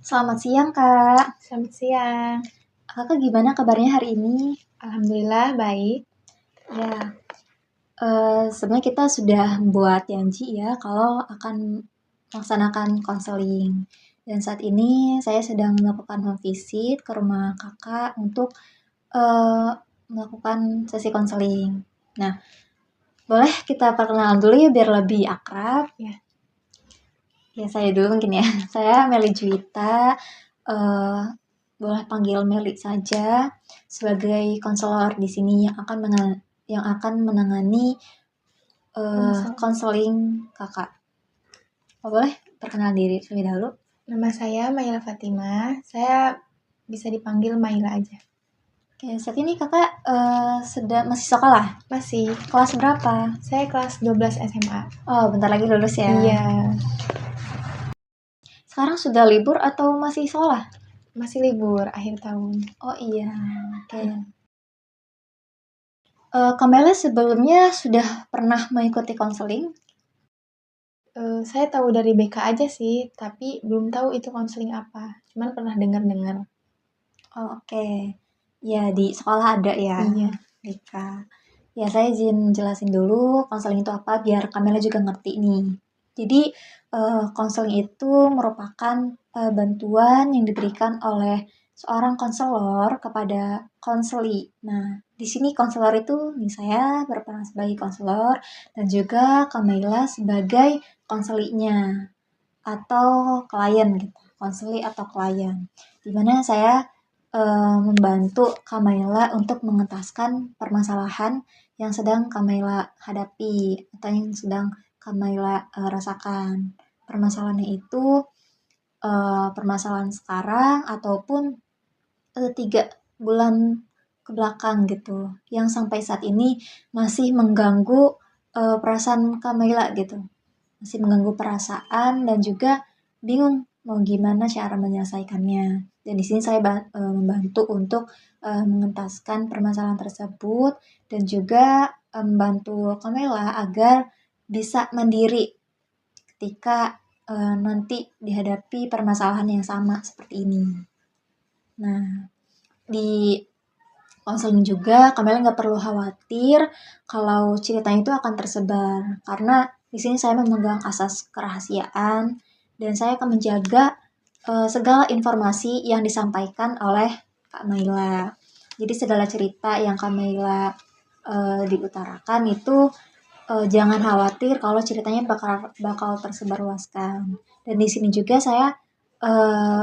Selamat siang, Kak. Selamat siang. Kakak gimana kabarnya hari ini? Alhamdulillah baik. Ya, sebenarnya kita sudah buat janji ya kalau akan melaksanakan konseling. Dan saat ini saya sedang melakukan home visit ke rumah kakak untuk melakukan sesi konseling. Nah, boleh kita perkenalan dulu ya biar lebih akrab. Ya. Ya, saya dulu mungkin ya. Saya Meli Juwita, boleh panggil Meli saja, sebagai konselor di sini yang akan menangani konseling kakak. Boleh perkenalan diri terlebih dahulu? Nama saya Maila Fatima. Saya bisa dipanggil Maila aja. Oke, saat ini kakak masih sekolah? Masih. Kelas berapa? Saya kelas 12 SMA. Oh, bentar lagi lulus ya? Iya. Sekarang sudah libur atau masih sekolah? Masih libur akhir tahun. Oh iya, oke. Kamela sebelumnya sudah pernah mengikuti konseling? Saya tahu dari BK aja sih, tapi belum tahu itu konseling apa. Cuman pernah dengar-dengar. Oh, oke. Ya, di sekolah ada ya? Iya. BK. Ya, saya izin jelasin dulu konseling itu apa biar Kamela juga ngerti nih. Jadi, konseling itu merupakan bantuan yang diberikan oleh seorang konselor kepada konseli. Nah, di sini konselor itu nih saya berperan sebagai konselor dan juga Kamela sebagai konselinya atau klien gitu. Konseli atau klien. Dimana saya membantu Kamaila untuk mengentaskan permasalahan yang sedang Kamaila hadapi atau yang sedang Kamaila rasakan. Permasalahannya itu permasalahan sekarang ataupun 3 bulan ke belakang gitu, yang sampai saat ini masih mengganggu perasaan Kamaila gitu. Masih mengganggu perasaan dan juga bingung mau gimana cara menyelesaikannya. Dan di sini saya membantu untuk mengentaskan permasalahan tersebut dan juga membantu Kamela agar bisa mandiri ketika nanti dihadapi permasalahan yang sama seperti ini. Nah, di konseling juga Kamela nggak perlu khawatir kalau ceritanya itu akan tersebar karena di sini saya memegang asas kerahasiaan dan saya akan menjaga segala informasi yang disampaikan oleh Kak Maila. Jadi segala cerita yang Kak Maila diutarakan itu jangan khawatir kalau ceritanya bakal tersebar luaskan. Dan di sini juga saya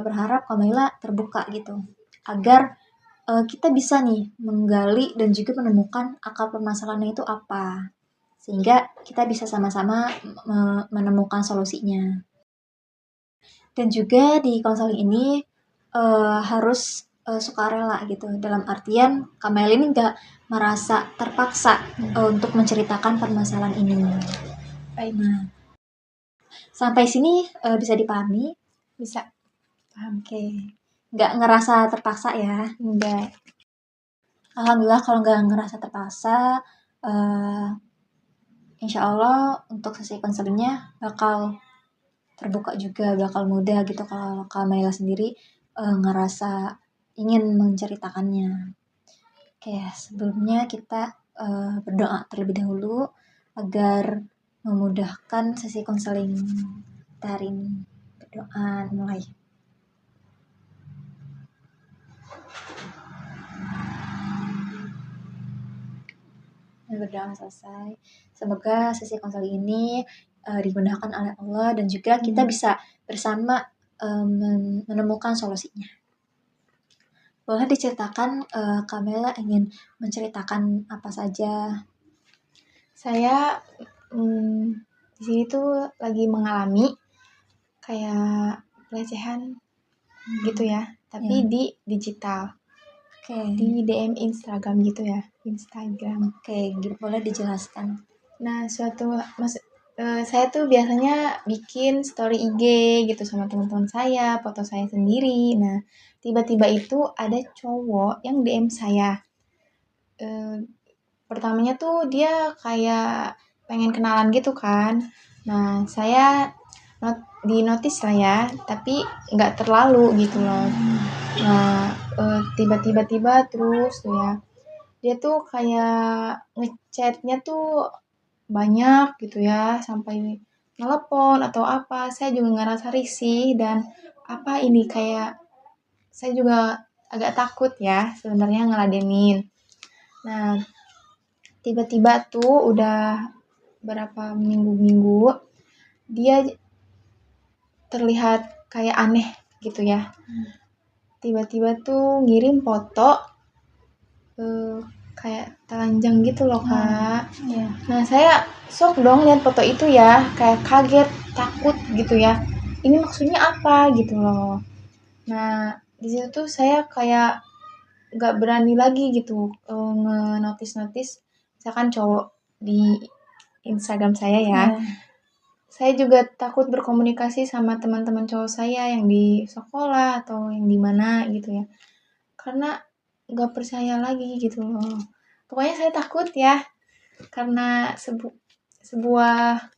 berharap Kak Maila terbuka gitu agar kita bisa nih menggali dan juga menemukan akar permasalahannya itu apa. Sehingga kita bisa sama-sama menemukan solusinya. Dan juga di konseling ini harus sukarela gitu. Dalam artian Kamel ini nggak merasa terpaksa untuk menceritakan permasalahan ini. Baik. Nah, sampai sini bisa dipahami? Bisa. Paham. Oke. Nggak ngerasa terpaksa ya? Enggak. Alhamdulillah kalau nggak ngerasa terpaksa, insya Allah untuk sesi konselingnya bakal terbuka juga, bakal mudah gitu kalau Kamela sendiri ngerasa ingin menceritakannya. Oke, sebelumnya kita berdoa terlebih dahulu agar memudahkan sesi konseling kita hari ini. Berdoa mulai. Berdoa selesai. Semoga sesi konseling ini dimudahkan oleh Allah dan juga kita bisa bersama menemukan solusinya. Boleh diceritakan Kamela ingin menceritakan apa saja? Saya di sini tuh lagi mengalami kayak pelecehan gitu ya, tapi di digital. Di DM Instagram gitu ya, Instagram. Oke, boleh dijelaskan. Nah, saya tuh biasanya bikin story IG gitu sama teman-teman saya, foto saya sendiri. Nah, tiba-tiba itu ada cowok yang DM saya. Pertamanya tuh dia kayak pengen kenalan gitu kan. Nah, saya di notice lah ya, tapi nggak terlalu gitu loh. Nah, tiba-tiba terus tuh ya, dia tuh kayak ngechatnya tuh banyak gitu ya, sampai telepon atau apa. Saya juga ngerasa risih dan apa ini kayak saya juga agak takut ya sebenarnya ngeladenin. Nah, tiba-tiba tuh udah berapa minggu-minggu dia terlihat kayak aneh gitu ya. Tiba-tiba tuh ngirim foto kayak telanjang gitu loh Kak. Iya. Nah saya shock dong lihat foto itu ya, kayak kaget, takut gitu ya. Ini maksudnya apa gitu loh. Nah di situ tuh saya kayak nggak berani lagi gitu nge-notice misalkan cowok di Instagram saya ya. Iya. Saya juga takut berkomunikasi sama teman-teman cowok saya yang di sekolah atau yang di mana gitu ya. Karena nggak percaya lagi gitu loh. Pokoknya saya takut ya karena sebuah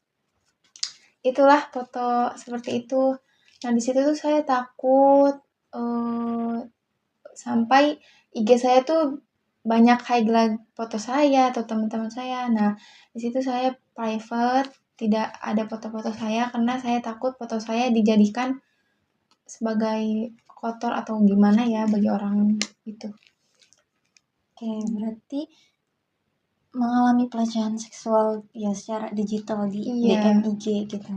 itulah foto seperti itu. Nah di situ tuh saya takut sampai IG saya tuh banyak highlight foto saya atau teman-teman saya. Nah di situ saya private, tidak ada foto-foto saya karena saya takut foto saya dijadikan sebagai kotor atau gimana ya bagi orang itu. Oke, berarti mengalami pelecehan seksual ya secara digital di Iya. DM IG gitu.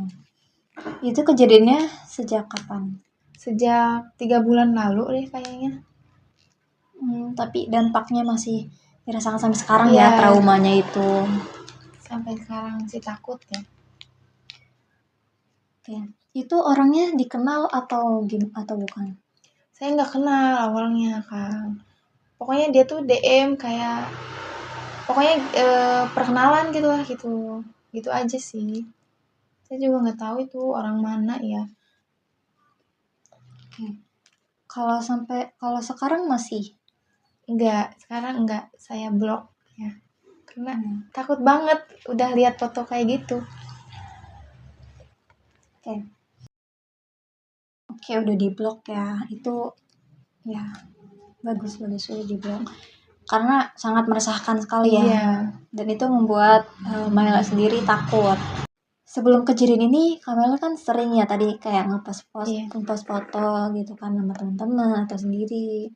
Itu kejadiannya sejak kapan? Sejak 3 bulan lalu deh kayaknya. Tapi dampaknya masih dirasakan sampai sekarang Iya. ya, traumanya itu. Sampai sekarang sih takut ya. Oke. Itu orangnya dikenal atau bukan? Saya nggak kenal awalnya Kang. Pokoknya dia tuh DM kayak pokoknya perkenalan gitu lah gitu. Gitu aja sih. Saya juga nggak tahu itu orang mana ya. Oke. Kalau sekarang masih? Enggak, sekarang enggak. Saya blok ya. Karena takut banget udah lihat foto kayak gitu. Oke. Oke, udah diblok ya. Itu ya bagus udah diblok. Karena sangat meresahkan sekali ya. Iya. Dan itu membuat Maela sendiri takut. Sebelum kejadian ini, Kamela kan sering ya tadi kayak ngepost Iya. foto gitu kan sama teman-teman atau sendiri.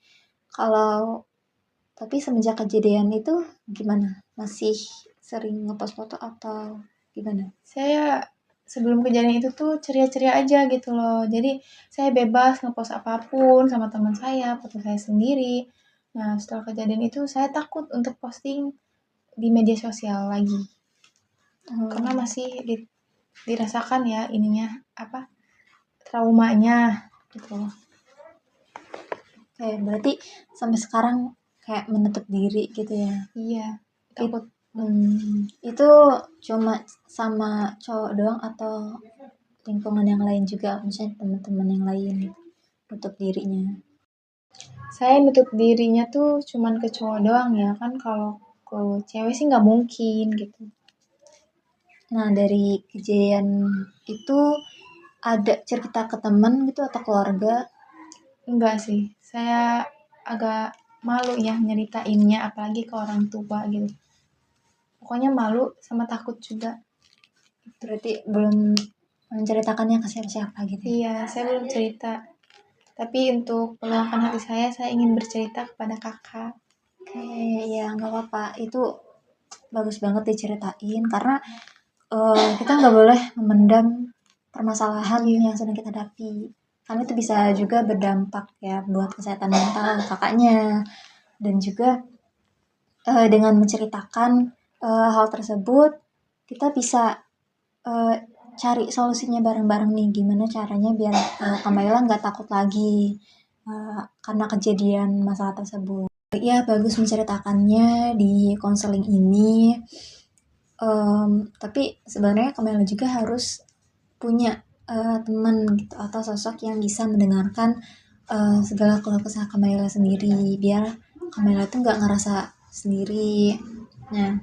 Tapi semenjak kejadian itu gimana? Masih sering ngepost foto atau gimana? Saya sebelum kejadian itu tuh ceria-ceria aja gitu loh. Jadi saya bebas ngepost apapun sama teman saya, foto saya sendiri. Nah setelah kejadian itu saya takut untuk posting di media sosial lagi. Karena masih dirasakan ya ininya apa traumanya gitu. Oke, berarti sampai sekarang kayak menutup diri gitu ya? Iya, takut. Itu cuma sama cowok doang atau lingkungan yang lain juga, misalnya teman-teman yang lain gitu, nutup dirinya? Saya nutup dirinya tuh cuman ke cowok doang ya kan kalau ke cewek sih nggak mungkin gitu. Nah, dari kejadian itu ada cerita ke teman gitu atau keluarga? Enggak sih, saya agak malu ya nyeritainnya apalagi ke orang tua gitu. Pokoknya malu sama takut juga. Berarti belum menceritakannya ke siapa-siapa gitu ya? Iya, saya belum cerita. Tapi untuk meluangkan hati saya ingin bercerita kepada kakak. Oke, ya nggak apa-apa. Itu bagus banget diceritain karena kita nggak boleh memendam permasalahan yang sedang kita hadapi. Karena itu bisa juga berdampak ya buat kesehatan mental kakaknya. Dan juga dengan menceritakan hal tersebut, kita bisa cari solusinya bareng-bareng nih. Gimana caranya biar Kamaila nggak takut lagi karena kejadian masalah tersebut. Ya bagus menceritakannya di konseling ini. Tapi sebenarnya Kamaila juga harus punya teman gitu atau sosok yang bisa mendengarkan segala keluh kesah Kamaila sendiri biar Kamaila tuh nggak ngerasa sendiri. Nah,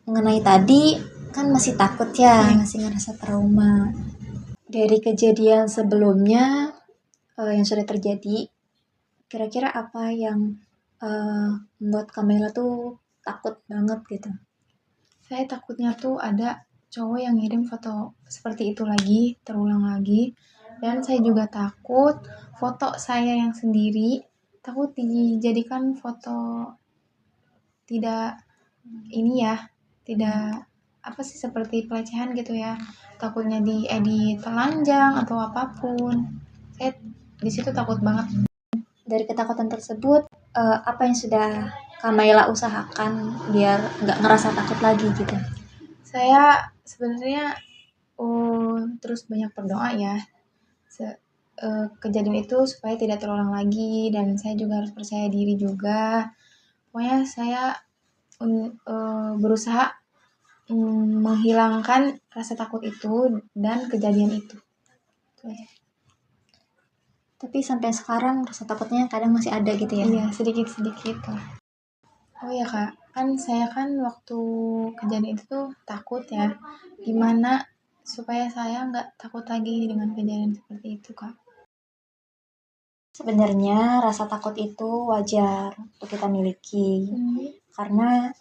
mengenai tadi kan masih takut ya, masih ngerasa trauma. Dari kejadian sebelumnya yang sudah terjadi, kira-kira apa yang membuat Kamela tuh takut banget gitu? Saya takutnya tuh ada cowok yang ngirim foto seperti itu lagi, terulang lagi. Dan saya juga takut foto saya yang sendiri, takut dijadikan foto tidak ini ya, tidak apa sih seperti pelecehan gitu ya. Takutnya diedit telanjang atau apapun. Saya di situ takut banget. Dari ketakutan tersebut, apa yang sudah Kamela usahakan biar nggak ngerasa takut lagi gitu? Saya sebenarnya terus banyak berdoa ya. Kejadian itu supaya tidak terulang lagi dan saya juga harus percaya diri juga. Pokoknya saya berusaha menghilangkan rasa takut itu dan kejadian itu. Itu aja. Tapi sampai sekarang rasa takutnya kadang masih ada gitu ya? Iya, sedikit-sedikit lah. Oh ya kak, kan saya kan waktu kejadian itu tuh takut ya. Gimana supaya saya nggak takut lagi dengan kejadian seperti itu kak? Sebenarnya rasa takut itu wajar untuk kita miliki, karena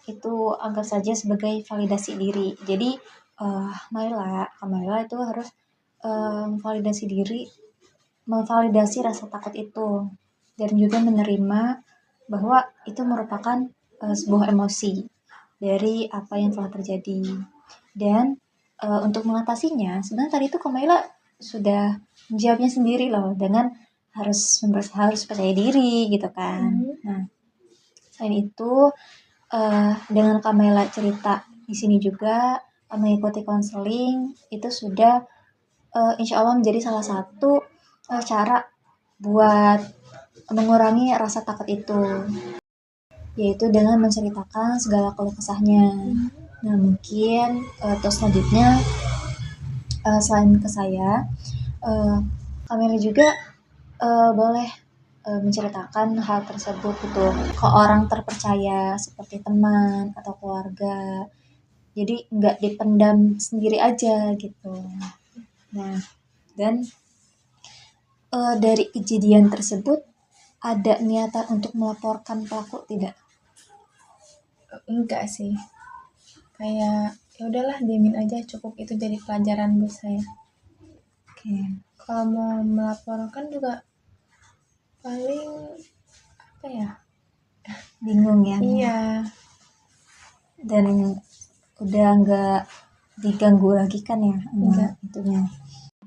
itu anggap saja sebagai validasi diri. Jadi Kamela itu harus validasi diri, memvalidasi rasa takut itu, dan juga menerima bahwa itu merupakan sebuah emosi dari apa yang telah terjadi. Dan untuk mengatasinya, sebenarnya tadi itu Kamela sudah menjawabnya sendiri loh, dengan harus percaya diri gitu kan. Nah, selain itu dengan Kamela cerita di sini juga mengikuti konseling itu sudah insya Allah menjadi salah satu cara buat mengurangi rasa takut itu, yaitu dengan menceritakan segala keluh kesahnya. Nah mungkin terus selanjutnya selain ke saya, Kamela juga boleh menceritakan hal tersebut gitu ke orang terpercaya seperti teman atau keluarga. Jadi nggak dipendam sendiri aja gitu. Nah, dan dari kejadian tersebut ada niatan untuk melaporkan pelaku tidak? Enggak sih, kayak ya udahlah diemin aja, cukup itu jadi pelajaran buat saya. Oke. Kalau mau melaporkan juga paling apa ya? Bingung ya. Iya. Dan udah nggak diganggu lagi kan ya itunya.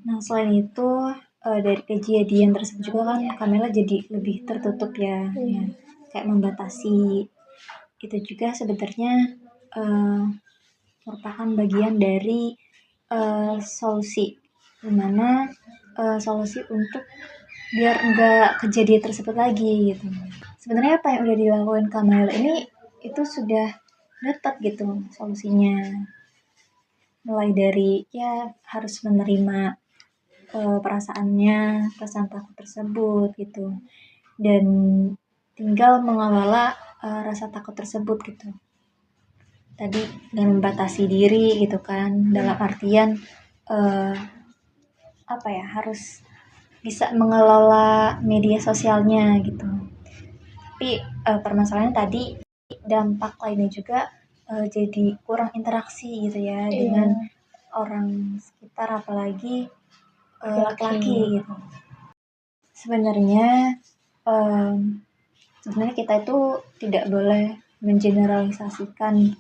Nah selain itu dari kejadian tersebut juga kan Kamela jadi lebih tertutup ya, kayak membatasi. Itu juga sebenarnya merupakan bagian dari solusi, dimana solusi untuk biar nggak kejadian tersebut lagi gitu. Sebenarnya apa yang udah dilakukan Kamela ini itu sudah dapat gitu solusinya, mulai dari ya harus menerima perasaan takut tersebut gitu, dan tinggal mengelola rasa takut tersebut gitu. Tadi dengan membatasi diri gitu kan, dalam artian apa ya, harus bisa mengelola media sosialnya gitu. Tapi permasalahannya tadi dampak lainnya juga jadi kurang interaksi gitu ya dengan orang sekitar, apalagi laki-laki gitu. Sebenarnya kita itu tidak boleh mengeneralisasikan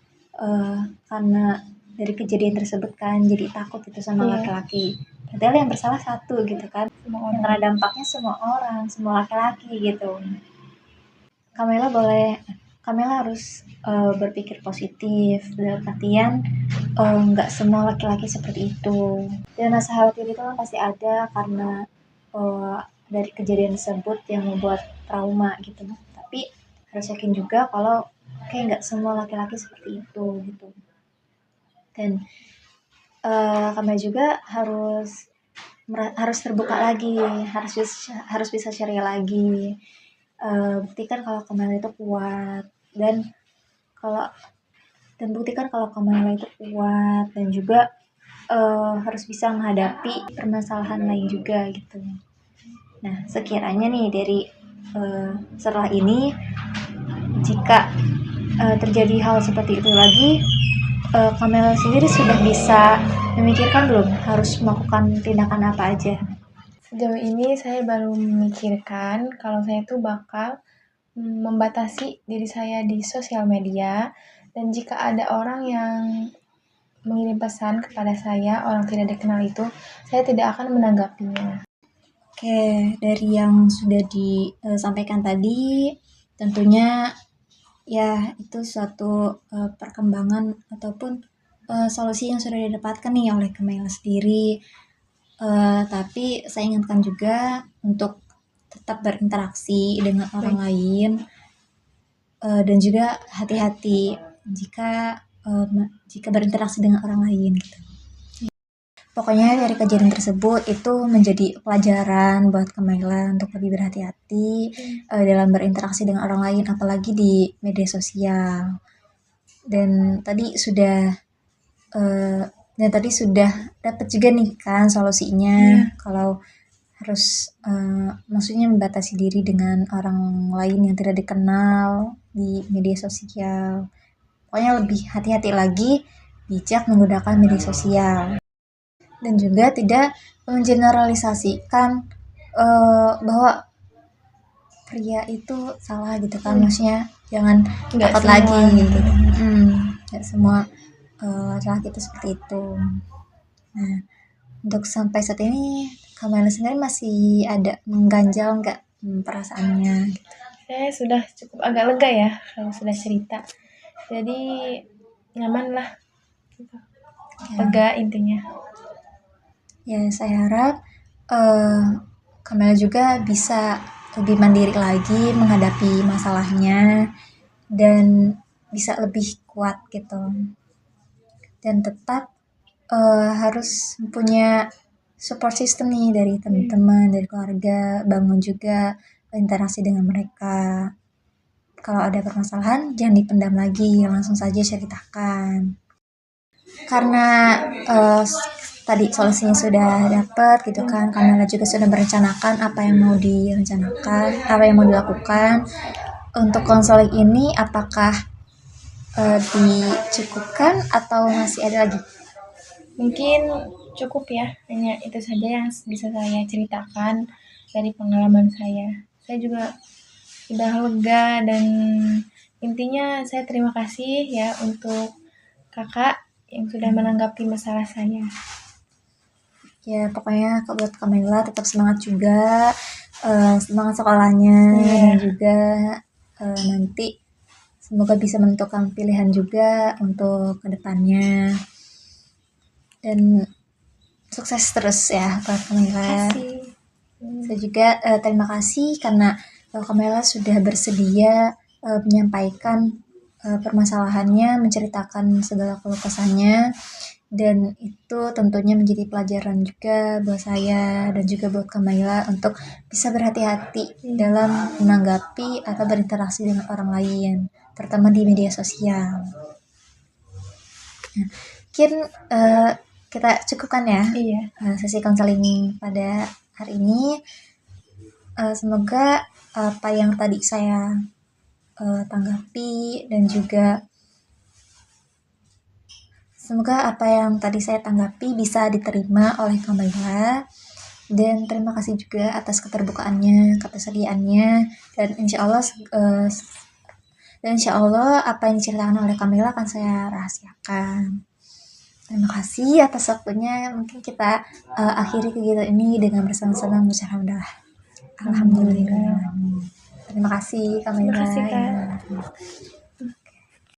karena dari kejadian tersebut kan jadi takut itu sama laki-laki. Padahal yang bersalah satu gitu kan, yang kena dampaknya semua orang, semua laki-laki gitu. Kamela harus berpikir positif, dalam artian nggak semua laki-laki seperti itu. Dan rasa khawatir itu kan pasti ada karena dari kejadian tersebut yang membuat trauma gitu. Tapi harus yakin juga kalau kayak nggak semua laki-laki seperti itu gitu. Dan Kamela juga harus terbuka lagi, harus bisa ceria lagi. Buktikan kalau Kamela itu kuat, dan buktikan kalau Kamela itu kuat, dan juga harus bisa menghadapi permasalahan lain juga gitu. Nah, sekiranya nih dari setelah ini, jika terjadi hal seperti itu lagi, Kamela sendiri sudah bisa memikirkan belum harus melakukan tindakan apa aja? Sejauh ini saya baru memikirkan kalau saya tuh bakal membatasi diri saya di sosial media, dan jika ada orang yang mengirim pesan kepada saya, orang tidak dikenal itu, saya tidak akan menanggapinya. Oke, dari yang sudah disampaikan tadi, tentunya ya itu suatu perkembangan ataupun solusi yang sudah didapatkan nih oleh Kamela sendiri. Tapi saya ingatkan juga untuk tetap berinteraksi dengan orang lain, dan juga hati-hati jika jika berinteraksi dengan orang lain gitu. Pokoknya dari kejadian tersebut itu menjadi pelajaran buat Kamela untuk lebih berhati-hati dalam berinteraksi dengan orang lain, apalagi di media sosial. Dan tadi sudah dapat juga nih kan solusinya, kalau harus maksudnya membatasi diri dengan orang lain yang tidak dikenal di media sosial. Pokoknya lebih hati-hati lagi, bijak menggunakan media sosial. Dan juga tidak mengeneralisasikan bahwa pria itu salah gitu kan, maksudnya jangan takut lagi gitu. Nggak semua laki-laki itu seperti itu. Nah, untuk sampai saat ini Kamela sendiri masih ada mengganjal nggak perasaannya gitu? Saya sudah cukup agak lega ya kalau sudah cerita, jadi nyaman lah gitu. Lega intinya. Ya, saya harap Kamela juga bisa lebih mandiri lagi menghadapi masalahnya dan bisa lebih kuat gitu. Dan tetap harus punya support system nih dari teman-teman, dari keluarga, bangun juga interaksi dengan mereka. Kalau ada permasalahan, jangan dipendam lagi, langsung saja ceritakan. Karena tadi solusinya sudah dapat gitu kan, Kamela juga sudah merencanakan apa yang mau direncanakan, apa yang mau dilakukan. Untuk konseling ini apakah dicukupkan atau masih ada lagi? Mungkin cukup ya, hanya itu saja yang bisa saya ceritakan dari pengalaman saya. Saya juga udah lega, dan intinya saya terima kasih ya untuk kakak yang sudah menanggapi masalah saya. Ya, pokoknya buat Kamela tetap semangat juga, semangat sekolahnya, dan juga nanti semoga bisa menentukan pilihan juga untuk kedepannya. Dan sukses terus ya buat Kamela. Saya juga terima kasih karena Kamela sudah bersedia menyampaikan permasalahannya, menceritakan segala keluh kesahnya, dan itu tentunya menjadi pelajaran juga buat saya dan juga buat Kamela untuk bisa berhati-hati dalam menanggapi atau berinteraksi dengan orang lain, terutama di media sosial. Nah, mungkin kita cukupkan ya sesi konseling pada hari ini. Semoga apa yang tadi saya tanggapi dan juga semoga apa yang tadi saya tanggapi bisa diterima oleh Kamela. Dan terima kasih juga atas keterbukaannya, ketersediaannya, dan insya Allah apa yang diceritakan oleh Kamela akan saya rahasiakan. Terima kasih atas waktunya. Mungkin kita akhiri kegiatan ini dengan bersama-sama mengucap alhamdulillah. Terima kasih Kamela. Terima kasih, Kak.